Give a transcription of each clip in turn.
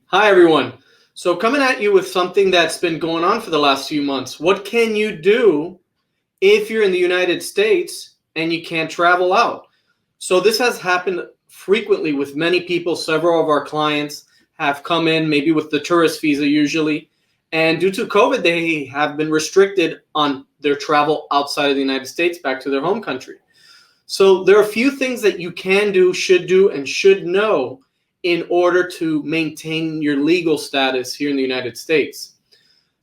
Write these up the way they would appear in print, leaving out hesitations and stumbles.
Hi, everyone. So coming at you with something that's been going on for the last few months. What can you do if you're in the United States and you can't travel out? So this has happened frequently with many people. Several of our clients have come in, maybe with the tourist visa usually, and due to COVID, they have been restricted on their travel outside of the United States back to their home country. So there are a few things that you can do, and should know in order to maintain your legal status here in the United States.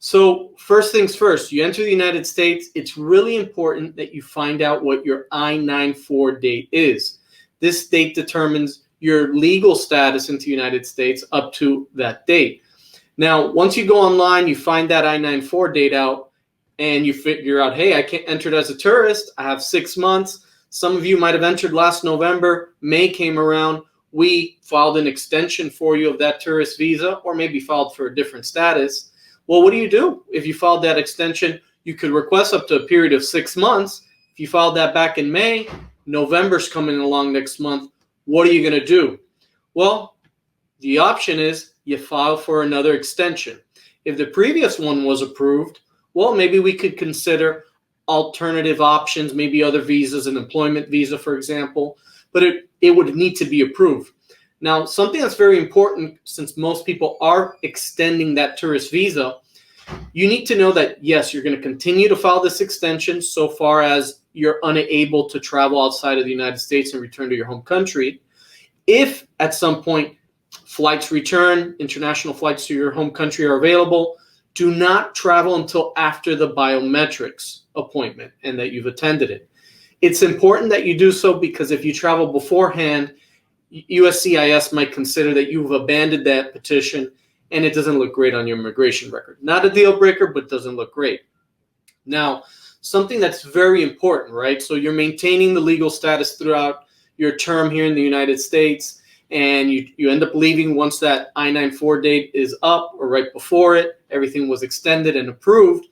So first things first, you enter the United States, it's really important that you find out what your I-94 date is. This date determines your legal status into the United States up to that date. Now, once you go online, you find that I-94 date out, and you figure out, hey, I can't enter it as a tourist. I have 6 months. Some of you might have entered last November. May came around. We filed an extension for you of that tourist visa, or maybe filed for a different status. Well, what do? If you filed that extension, you could request up to a period of 6 months. If you filed that back in May, November's coming along next month. What are you going to do? Well, the option is you file for another extension. If the previous one was approved, well, maybe we could consider alternative options, maybe other visas, an employment visa, for example, but it would need to be approved. Now, something that's very important, since most people are extending that tourist visa, you need to know that, yes, you're going to continue to file this extension so far as you're unable to travel outside of the United States and return to your home country. If at some point flights return, international flights to your home country are available, do not travel until after the biometrics appointment and that you've attended it. It's important that you do so because if you travel beforehand, USCIS might consider that you've abandoned that petition and it doesn't look great on your immigration record. Not a deal breaker, but doesn't look great. Now, something that's very important, right? So you're maintaining the legal status throughout your term here in the United States, and you end up leaving once that I-94 date is up or right before it, everything was extended and approved.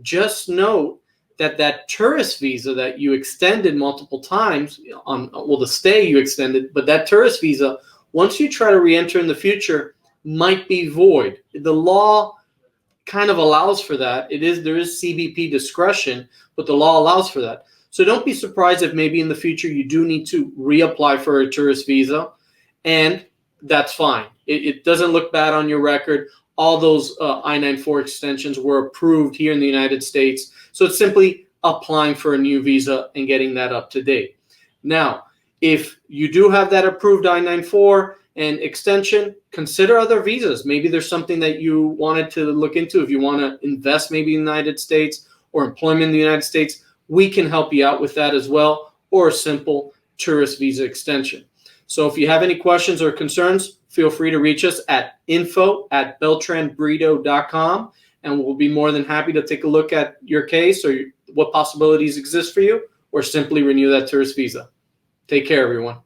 Just note that that tourist visa that you extended multiple times the stay you extended, but that tourist visa, once you try to re-enter in the future, might be void. The law kind of allows for that. There is CBP discretion, but the law allows for that. So don't be surprised if maybe in the future you do need to reapply for a tourist visa, and that's fine. It doesn't look bad on your record. All those I-94 extensions were approved here in the United States. So it's simply applying for a new visa and getting that up to date. Now, if you do have that approved I-94 and extension, consider other visas. Maybe there's something that you wanted to look into. If you want to invest maybe in the United States or employment in the United States, we can help you out with that as well, or a simple tourist visa extension. So if you have any questions or concerns, feel free to reach us at info@beltranbrito.com, and we'll be more than happy to take a look at your case or what possibilities exist for you, or simply renew that tourist visa. Take care, everyone.